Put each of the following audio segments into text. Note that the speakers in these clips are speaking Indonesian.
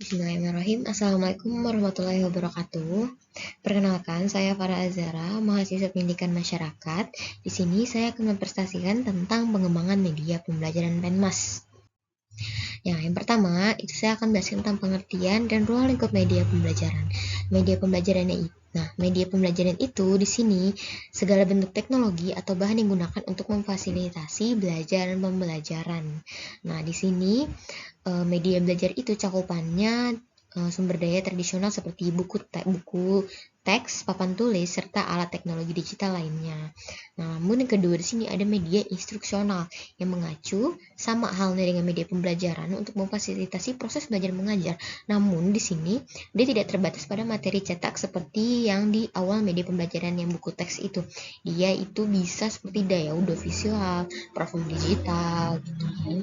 Bismillahirrahmanirrahim. Assalamualaikum warahmatullahi wabarakatuh. Perkenalkan, saya Farah Azara, mahasiswa Pendidikan Masyarakat. Di sini saya akan mempresentasikan tentang pengembangan media pembelajaran Penmas. Yang pertama, itu saya akan bahas tentang pengertian dan ruang lingkup media pembelajaran. Media pembelajaran itu di sini segala bentuk teknologi atau bahan yang digunakan untuk memfasilitasi belajar dan pembelajaran. Nah, di sini media belajar itu cakupannya sumber daya tradisional seperti buku teks, papan tulis, serta alat teknologi digital lainnya. Nah, namun yang kedua di sini ada media instruksional yang mengacu sama halnya dengan media pembelajaran untuk memfasilitasi proses belajar mengajar. Namun di sini dia tidak terbatas pada materi cetak seperti yang di awal media pembelajaran yang buku teks itu. Dia itu bisa seperti daya audiovisual, platform digital gitu kan.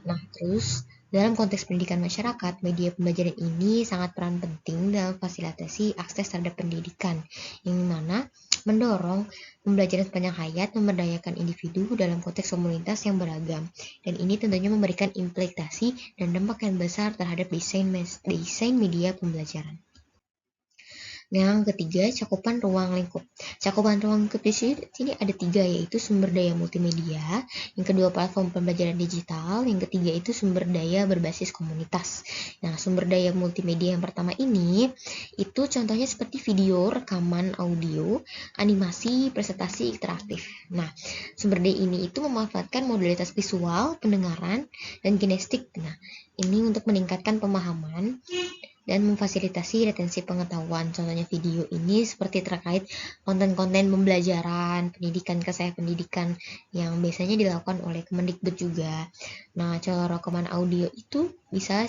Nah, terus dalam konteks pendidikan masyarakat, media pembelajaran ini sangat peran penting dalam fasilitasi akses terhadap pendidikan, yang mana mendorong pembelajaran sepanjang hayat, memberdayakan individu dalam konteks komunitas yang beragam, dan ini tentunya memberikan implikasi dan dampak yang besar terhadap desain media pembelajaran. Yang ketiga, cakupan ruang lingkup. Cakupan ruang lingkup di sini ada 3, yaitu sumber daya multimedia, yang kedua platform pembelajaran digital, yang ketiga itu sumber daya berbasis komunitas. Nah, sumber daya multimedia yang pertama ini, itu contohnya seperti video, rekaman audio, animasi, presentasi interaktif. Nah, sumber daya ini itu memanfaatkan modalitas visual, pendengaran, dan kinestik. Nah, ini untuk meningkatkan pemahaman dan memfasilitasi retensi pengetahuan. Contohnya video ini seperti terkait konten-konten pembelajaran, pendidikan, pendidikan yang biasanya dilakukan oleh Kemendikbud juga. Nah, cara rekaman audio itu bisa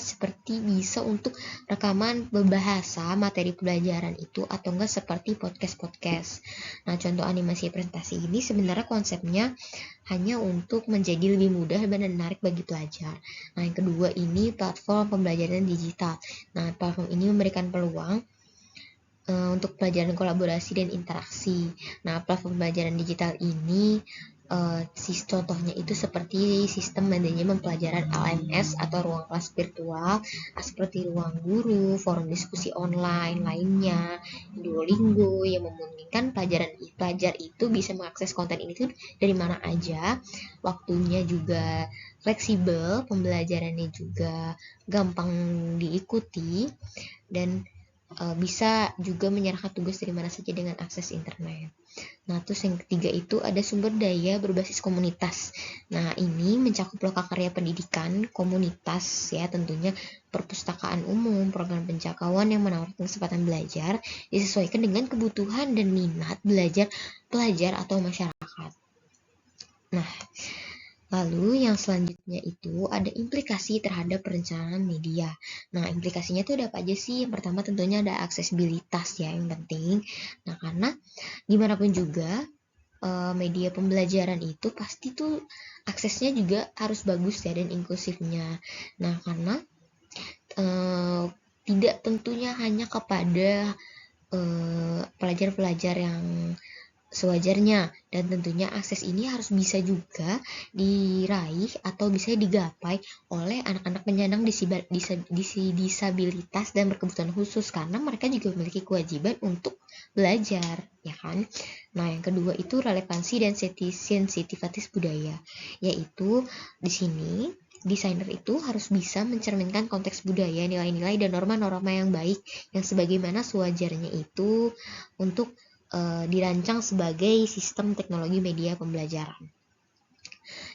untuk rekaman berbahasa materi pembelajaran itu atau enggak seperti podcast-podcast. Nah, contoh animasi presentasi ini sebenarnya konsepnya hanya untuk menjadi lebih mudah dan menarik bagi pelajar. Nah, yang kedua ini platform pembelajaran digital. Nah, platform ini memberikan peluang untuk pelajaran kolaborasi dan interaksi. Nah, platform pembelajaran digital ini contohnya itu seperti sistem manajemen pembelajaran LMS atau ruang kelas virtual, seperti ruang guru, forum diskusi online lainnya, Duolingo yang memungkinkan pelajar itu bisa mengakses konten ini tuh dari mana aja, waktunya juga fleksibel, pembelajarannya juga gampang diikuti, dan bisa juga menyerahkan tugas dari mana saja dengan akses internet. Nah, terus yang ketiga itu ada sumber daya berbasis komunitas. Nah, ini mencakup lokakarya pendidikan, komunitas ya tentunya, perpustakaan umum, program pencakauan yang menawarkan kesempatan belajar disesuaikan dengan kebutuhan dan minat belajar pelajar atau masyarakat. Nah, lalu yang selanjutnya itu ada implikasi terhadap perencanaan media. Nah, implikasinya itu ada apa aja sih? Yang pertama tentunya ada aksesibilitas ya, yang penting. Nah, karena gimana pun juga media pembelajaran itu pasti tuh aksesnya juga harus bagus ya dan inklusifnya. Nah, karena tidak tentunya hanya kepada pelajar-pelajar yang sewajarnya, dan tentunya akses ini harus bisa juga diraih atau bisa digapai oleh anak-anak penyandang disabilitas dan berkebutuhan khusus, karena mereka juga memiliki kewajiban untuk belajar, ya kan? Nah, yang kedua itu relevansi dan sensitivitas budaya, yaitu di sini desainer itu harus bisa mencerminkan konteks budaya, nilai-nilai, dan norma-norma yang baik yang sebagaimana sewajarnya itu untuk dirancang sebagai sistem teknologi media pembelajaran.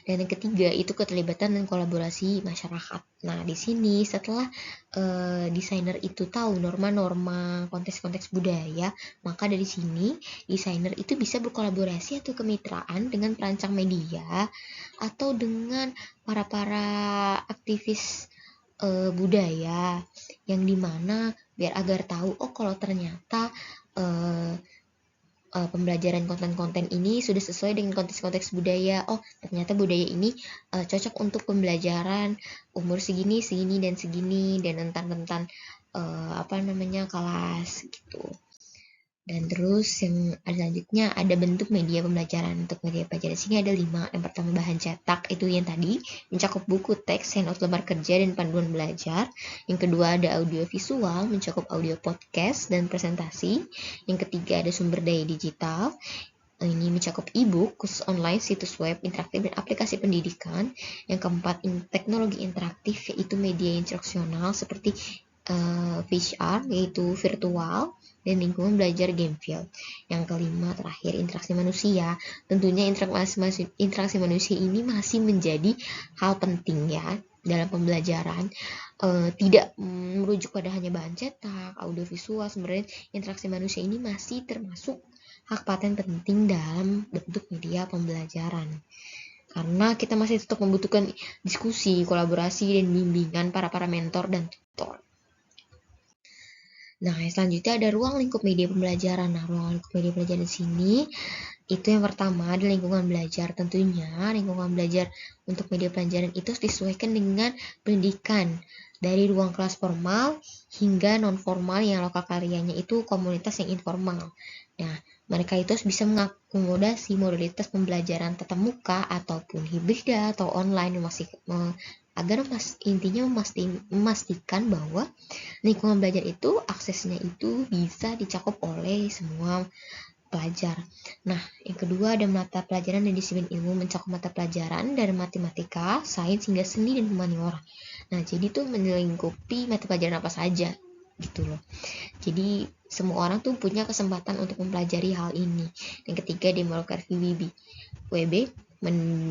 Dan yang ketiga itu keterlibatan dan kolaborasi masyarakat. Nah, di sini setelah desainer itu tahu norma-norma konteks-konteks budaya, maka dari sini desainer itu bisa berkolaborasi atau kemitraan dengan perancang media atau dengan para aktivis budaya, yang dimana biar agar tahu kalau ternyata pembelajaran konten-konten ini sudah sesuai dengan konteks-konteks budaya. Oh, ternyata budaya ini cocok untuk pembelajaran umur segini dan segini, dan rentan kelas gitu. Dan terus yang selanjutnya ada bentuk media pembelajaran. Untuk media pembelajaran sini ada 5. Yang pertama bahan cetak, itu yang tadi, mencakup buku, teks, handout, lembar kerja, dan panduan belajar. Yang kedua ada audio visual, mencakup audio podcast dan presentasi. Yang ketiga ada sumber daya digital. Ini mencakup e-book, khusus online, situs web, interaktif, dan aplikasi pendidikan. Yang keempat, teknologi interaktif, yaitu media instruksional seperti VR, yaitu virtual, dan lingkungan belajar game field. Yang kelima, terakhir, interaksi manusia. Tentunya interaksi manusia ini masih menjadi hal penting ya dalam pembelajaran. Tidak merujuk pada hanya bahan cetak, audiovisual. Sebenarnya interaksi manusia ini masih termasuk hak paten penting dalam bentuk media pembelajaran. Karena kita masih tetap membutuhkan diskusi, kolaborasi, dan bimbingan para mentor dan tutor. Nah, yang selanjutnya ada ruang lingkup media pembelajaran. Nah, ruang lingkup media pembelajaran di sini itu yang pertama ada lingkungan belajar. Tentunya lingkungan belajar untuk media pembelajaran itu disesuaikan dengan pendidikan dari ruang kelas formal hingga non formal yang lokal karyanya itu komunitas yang informal. Nah, mereka itu bisa mengakomodasi modalitas pembelajaran tatap muka ataupun hibrida atau online agar intinya memastikan bahwa lingkungan belajar itu aksesnya itu bisa dicakup oleh semua pelajar. Nah, yang kedua ada mata pelajaran dan disiplin ilmu, mencakup mata pelajaran dari matematika, sains hingga seni dan humaniora. Nah, jadi tuh melingkupi mata pelajaran apa saja gitu loh. Jadi semua orang tuh punya kesempatan untuk mempelajari hal ini. Yang ketiga demokrasi WB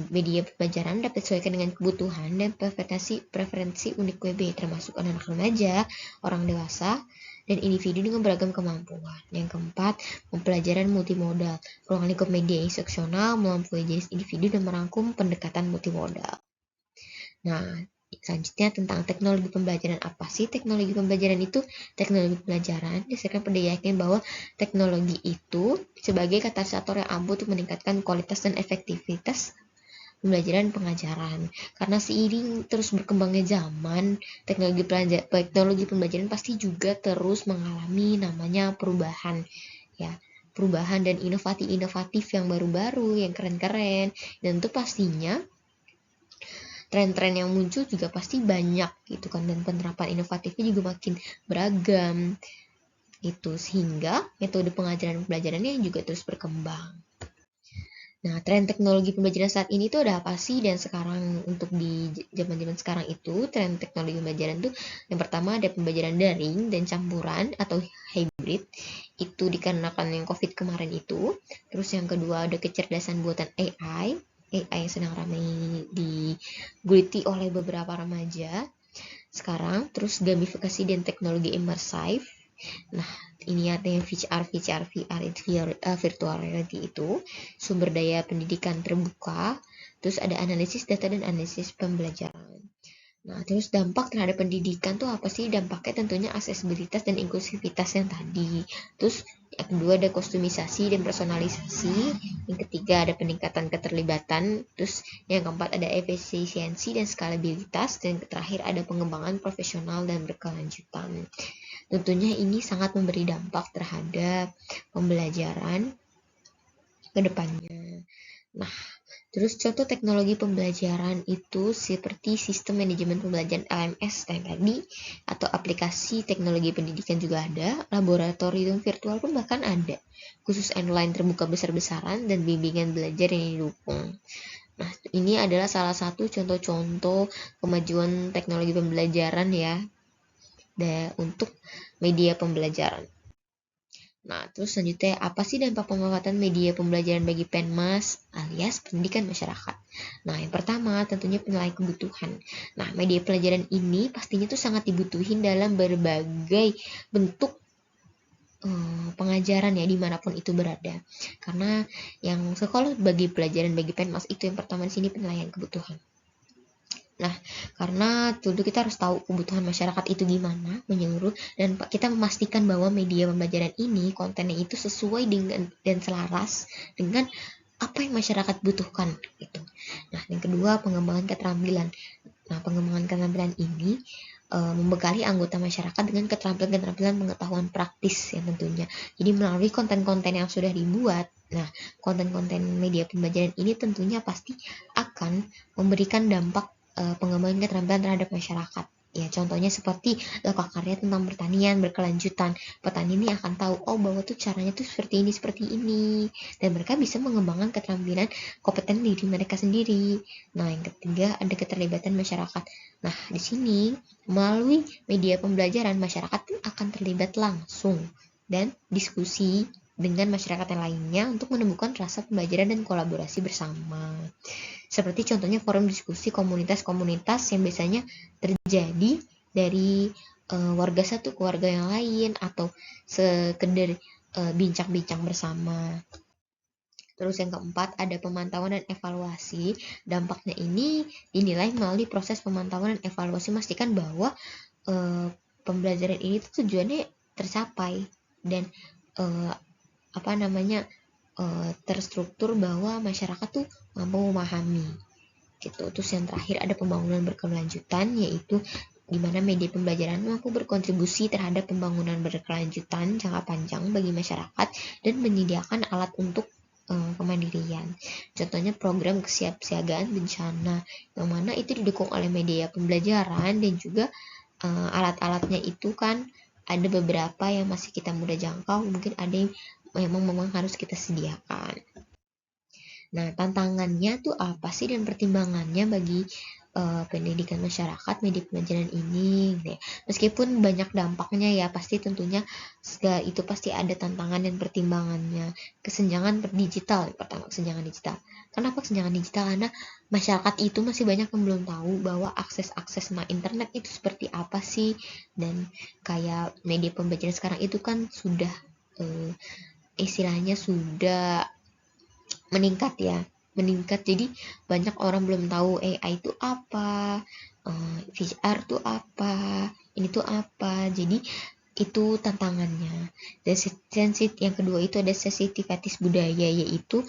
media pembelajaran dapat disesuaikan dengan kebutuhan dan preferensi unik WB, termasuk anak-anak remaja, orang dewasa, dan individu dengan beragam kemampuan. Yang keempat, pembelajaran multimodal. Ruang lingkup media instruksional melampaui jenis individu dan merangkum pendekatan multimodal. Nah, selanjutnya tentang teknologi pembelajaran. Apa sih teknologi pembelajaran itu? Teknologi pembelajaran berdasarkan pendidikan bahwa teknologi itu sebagai katalisator yang ampuh untuk meningkatkan kualitas dan efektivitas pembelajaran dan pengajaran. Karena seiring terus berkembangnya zaman, teknologi pembelajaran pasti juga terus mengalami namanya perubahan ya. Perubahan dan inovatif yang baru-baru, yang keren-keren, dan itu pastinya tren-tren yang muncul juga pasti banyak gitu kan, dan penerapan inovatifnya juga makin beragam itu, sehingga metode pengajaran pembelajarannya juga terus berkembang. Nah, tren teknologi pembelajaran saat ini tuh ada apa sih? Dan sekarang untuk di zaman-zaman sekarang itu tren teknologi pembelajaran tuh yang pertama ada pembelajaran daring dan campuran atau hybrid, itu dikarenakan yang COVID kemarin itu. Terus yang kedua ada kecerdasan buatan AI yang sedang ramai diguliti oleh beberapa remaja sekarang. Terus gamifikasi dan teknologi immersive. Nah, ini artinya VR itu virtual reality itu sumber daya pendidikan terbuka. Terus ada analisis data dan analisis pembelajaran. Nah, terus dampak terhadap pendidikan tuh apa sih? Dampaknya tentunya aksesibilitas dan inklusivitas yang tadi. Terus yang kedua ada kostumisasi dan personalisasi. Yang ketiga ada peningkatan keterlibatan. Terus yang keempat ada efisiensi dan skalabilitas. Dan terakhir ada pengembangan profesional dan berkelanjutan. Tentunya ini sangat memberi dampak terhadap pembelajaran ke depannya. Nah, terus contoh teknologi pembelajaran itu seperti sistem manajemen pembelajaran LMS tadi, atau aplikasi teknologi pendidikan juga ada, laboratorium virtual pun bahkan ada, khusus online terbuka besar-besaran dan bimbingan belajar yang didukung. Nah, ini adalah salah satu contoh-contoh kemajuan teknologi pembelajaran ya, untuk media pembelajaran. Nah, terus selanjutnya, apa sih dampak pemanfaatan media pembelajaran bagi Penmas alias pendidikan masyarakat? Nah, yang pertama tentunya penilaian kebutuhan. Nah, media pelajaran ini pastinya tuh sangat dibutuhin dalam berbagai bentuk pengajaran ya, dimanapun itu berada. Karena yang sekolah bagi pelajaran bagi Penmas itu yang pertama di sini penilaian kebutuhan. Nah, karena tentu kita harus tahu kebutuhan masyarakat itu gimana, menyeluruh, dan kita memastikan bahwa media pembelajaran ini kontennya itu sesuai dengan dan selaras dengan apa yang masyarakat butuhkan gitu. Nah, yang kedua pengembangan keterampilan. Nah, pengembangan keterampilan ini membekali anggota masyarakat dengan keterampilan-keterampilan pengetahuan praktis yang tentunya. Jadi melalui konten-konten yang sudah dibuat, nah konten-konten media pembelajaran ini tentunya pasti akan memberikan dampak pengembangan keterampilan terhadap masyarakat. Ya, contohnya seperti lokakarya tentang pertanian berkelanjutan. Petani ini akan tahu, oh bahwa tuh caranya tuh seperti ini. Dan mereka bisa mengembangkan keterampilan kompeten diri mereka sendiri. Nah, yang ketiga ada keterlibatan masyarakat. Nah, di sini melalui media pembelajaran masyarakat akan terlibat langsung dan diskusi dengan masyarakat yang lainnya untuk menemukan rasa pembelajaran dan kolaborasi bersama. Seperti contohnya forum diskusi komunitas-komunitas yang biasanya terjadi dari warga satu ke warga yang lain atau sekedar bincang-bincang bersama. Terus yang keempat ada pemantauan dan evaluasi. Dampaknya ini dinilai melalui proses pemantauan dan evaluasi, memastikan bahwa pembelajaran ini tuh tujuannya tercapai dan terstruktur bahwa masyarakat tuh mampu memahami gitu. Terus yang terakhir ada pembangunan berkelanjutan, yaitu di mana media pembelajaran mampu berkontribusi terhadap pembangunan berkelanjutan jangka panjang bagi masyarakat dan menyediakan alat untuk kemandirian. Contohnya program kesiapsiagaan bencana yang mana itu didukung oleh media pembelajaran dan juga alat-alatnya itu kan ada beberapa yang masih kita mudah jangkau, mungkin ada yang memang harus kita sediakan. Nah, tantangannya tuh apa sih dan pertimbangannya bagi pendidikan masyarakat media pembelajaran ini? Gitu ya. Meskipun banyak dampaknya ya, pasti tentunya itu pasti ada tantangan dan pertimbangannya. Kesenjangan digital, pertama kesenjangan digital. Kenapa kesenjangan digital? Karena masyarakat itu masih banyak yang belum tahu bahwa akses internet itu seperti apa sih, dan kayak media pembelajaran sekarang itu kan sudah istilahnya sudah meningkat, jadi banyak orang belum tahu AI itu apa, VR itu apa, ini tuh apa. Jadi itu tantangannya. Dan yang kedua itu ada sensitivitas budaya, yaitu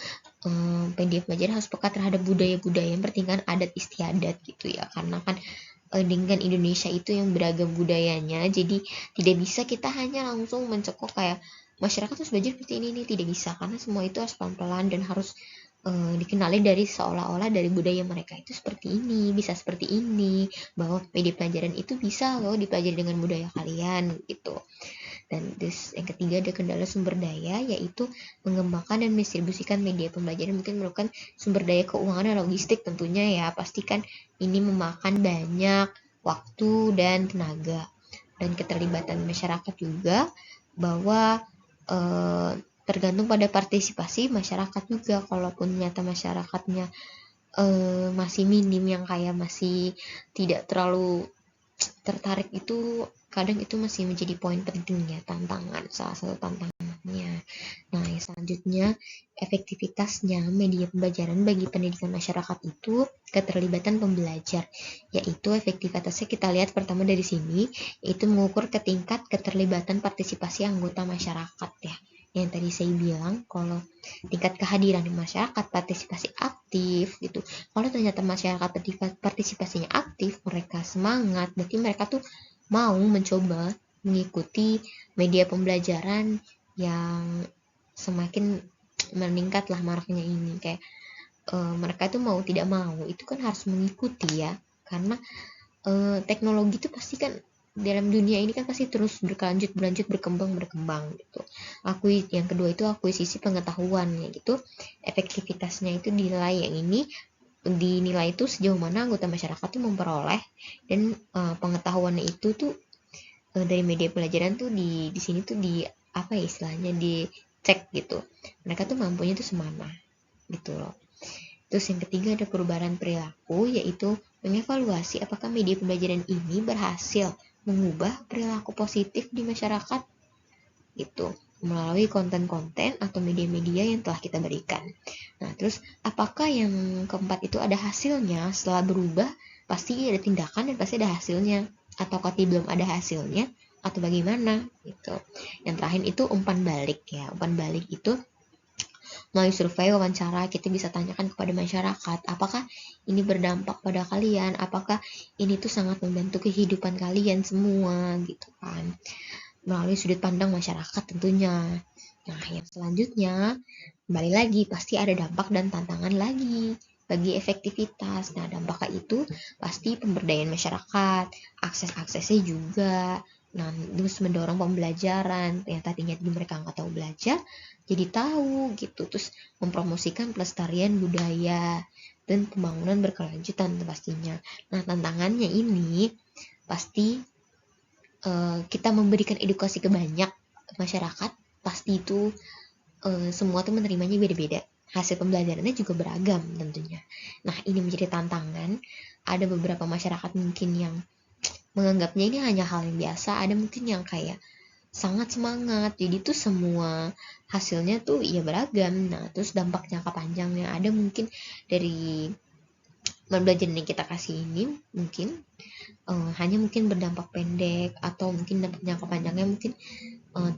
media pembelajaran harus peka terhadap budaya-budaya yang bertingkat adat istiadat gitu ya, karena kan dengan Indonesia itu yang beragam budayanya, jadi tidak bisa kita hanya langsung mencekok kayak masyarakat harus belajar seperti ini, tidak bisa, karena semua itu harus pelan-pelan dan harus dikenali dari seolah-olah dari budaya mereka itu seperti ini, bisa seperti ini, bahwa media pelajaran itu bisa loh dipelajari dengan budaya kalian gitu. Dan terus yang ketiga ada kendala sumber daya, yaitu mengembangkan dan mendistribusikan media pembelajaran mungkin memerlukan sumber daya keuangan dan logistik tentunya ya, pastikan ini memakan banyak waktu dan tenaga. Dan keterlibatan masyarakat juga, bahwa tergantung pada partisipasi masyarakat juga. Kalaupun nyata masyarakatnya masih minim, yang kayak masih tidak terlalu tertarik, itu kadang itu masih menjadi poin pentingnya, salah satu tantangannya. Nah, yang selanjutnya efektivitasnya media pembelajaran bagi pendidikan masyarakat itu keterlibatan pembelajar, yaitu efektivitasnya kita lihat pertama dari sini, yaitu mengukur ke tingkat keterlibatan partisipasi anggota masyarakat ya. Yang tadi saya bilang, kalau tingkat kehadiran di masyarakat, partisipasi aktif gitu. Kalau ternyata masyarakat partisipasinya aktif, mereka semangat, berarti mereka tuh mau mencoba mengikuti media pembelajaran yang semakin meningkat lah maraknya ini. Kayak mereka tuh mau tidak mau itu kan harus mengikuti ya, karena teknologi itu pasti kan dalam dunia ini kan pasti terus berlanjut berkembang gitu. Yang kedua itu akuisisi pengetahuan ya gitu. Efektivitasnya itu dinilai dinilai itu sejauh mana anggota masyarakat tuh memperoleh, dan pengetahuannya itu tuh dari media pelajaran tuh di sini tuh di apa ya istilahnya, dicek gitu. Mereka tuh mampunya tuh semana gitu loh. Terus yang ketiga ada perubahan perilaku, yaitu mengevaluasi apakah media pembelajaran ini berhasil mengubah perilaku positif di masyarakat gitu, melalui konten-konten atau media-media yang telah kita berikan. Nah, terus apakah yang keempat itu ada hasilnya setelah berubah? Pasti ada tindakan dan pasti ada hasilnya, atau belum ada hasilnya atau bagaimana gitu. Yang terakhir itu umpan balik ya. Umpan balik itu Melalui survei wawancara kita bisa tanyakan kepada masyarakat, apakah ini berdampak pada kalian, apakah ini tuh sangat membantu kehidupan kalian semua gitu kan, melalui sudut pandang masyarakat tentunya. Nah, yang selanjutnya, kembali lagi, pasti ada dampak dan tantangan lagi bagi efektivitas. Nah, dampaknya itu pasti pemberdayaan masyarakat, akses-aksesnya juga. Nah, terus mendorong pembelajaran yang tadinya mereka nggak tahu belajar, jadi tahu gitu. Terus mempromosikan pelestarian budaya dan pembangunan berkelanjutan pastinya. Nah, tantangannya ini pasti kita memberikan edukasi ke banyak masyarakat, pasti itu semua tuh menerimanya beda-beda. Hasil pembelajarannya juga beragam tentunya. Nah, ini menjadi tantangan. Ada beberapa masyarakat mungkin yang menganggapnya ini hanya hal yang biasa, ada mungkin yang kayak sangat semangat. Jadi tuh semua hasilnya tuh ya beragam. Nah, terus dampak jangka panjangnya ada mungkin dari pembelajaran yang kita kasih ini mungkin hanya mungkin berdampak pendek, atau mungkin dampak jangka panjangnya mungkin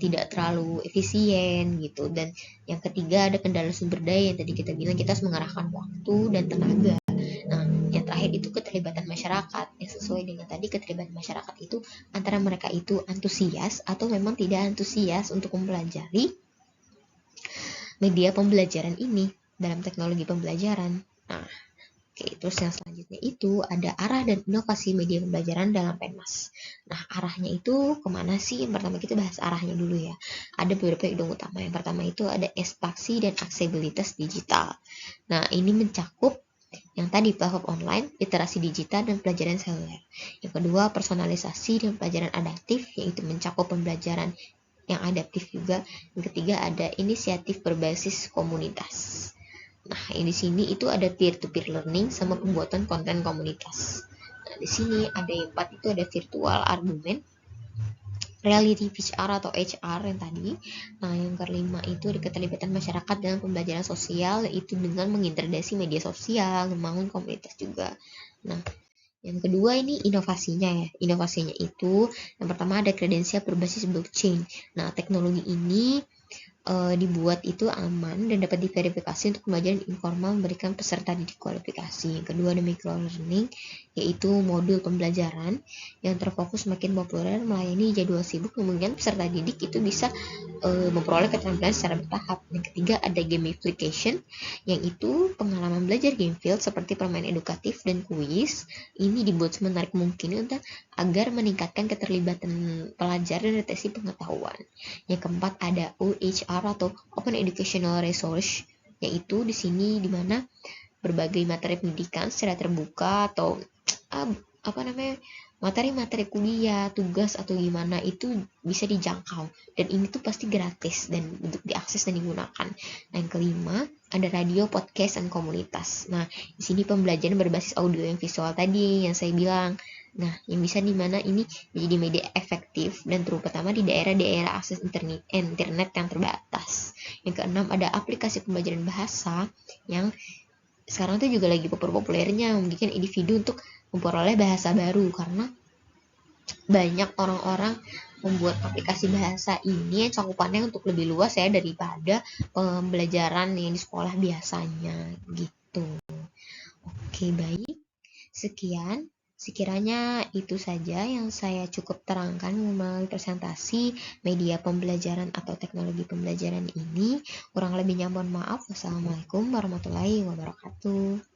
tidak terlalu efisien gitu. Dan yang ketiga ada kendala sumber daya yang tadi kita bilang, kita harus mengarahkan waktu dan tenaga. Nah, yang terakhir itu keterlibatan masyarakat, yang sesuai dengan tadi, keterlibatan masyarakat itu antara mereka itu antusias atau memang tidak antusias untuk mempelajari media pembelajaran ini dalam teknologi pembelajaran. Nah, oke, terus yang selanjutnya itu ada arah dan inovasi media pembelajaran dalam Penmas. Nah, arahnya itu kemana sih? Yang pertama kita bahas arahnya dulu ya. Ada beberapa ide utama. Yang pertama itu ada ekspansi dan aksesibilitas digital. Nah, ini mencakup yang tadi platform online, literasi digital, dan pelajaran seluler. Yang kedua, personalisasi dan pelajaran adaptif, yaitu mencakup pembelajaran yang adaptif juga. Yang ketiga ada inisiatif berbasis komunitas. Nah, di sini itu ada peer-to-peer learning sama pembuatan konten komunitas. Nah, di sini ada yang 4 itu ada virtual argument, reality VR atau HR yang tadi. Nah, yang kelima itu ada keterlibatan masyarakat dalam pembelajaran sosial, yaitu dengan mengintegrasi media sosial, membangun komunitas juga. Nah, yang kedua ini inovasinya ya. Inovasinya itu yang pertama ada kredensial berbasis blockchain. Nah, teknologi ini dibuat itu aman dan dapat diverifikasi untuk pembelajaran informal, memberikan peserta didik kualifikasi. Yang kedua ada microlearning, yaitu modul pembelajaran yang terfokus makin populer melayani jadwal sibuk, kemudian peserta didik itu bisa memperoleh keterampilan secara bertahap. Yang ketiga ada gamification, yang itu pengalaman belajar game field seperti permainan edukatif dan kuis. Ini dibuat semenarik mungkin untuk agar meningkatkan keterlibatan pelajar dan deteksi pengetahuan. Yang keempat ada OER atau Open Educational Resource, yaitu di sini dimana berbagai materi pendidikan secara terbuka atau materi-materi kuliah, tugas atau gimana itu bisa dijangkau, dan ini tuh pasti gratis dan untuk diakses dan digunakan. Nah, yang kelima ada radio, podcast, dan komunitas. Nah, di sini pembelajaran berbasis audio yang visual tadi yang saya bilang. Nah, yang bisa di mana ini menjadi media efektif dan terutama di daerah-daerah akses internet yang terbatas. Yang keenam ada aplikasi pembelajaran bahasa yang sekarang tuh juga lagi populernya membuat individu untuk memperoleh bahasa baru, karena banyak orang-orang membuat aplikasi bahasa ini yang cakupannya untuk lebih luas ya daripada pembelajaran yang di sekolah biasanya gitu. Oke, baik. Sekian. Sekiranya itu saja yang saya cukup terangkan melalui presentasi media pembelajaran atau teknologi pembelajaran ini. Kurang lebihnya mohon maaf. Wassalamualaikum warahmatullahi wabarakatuh.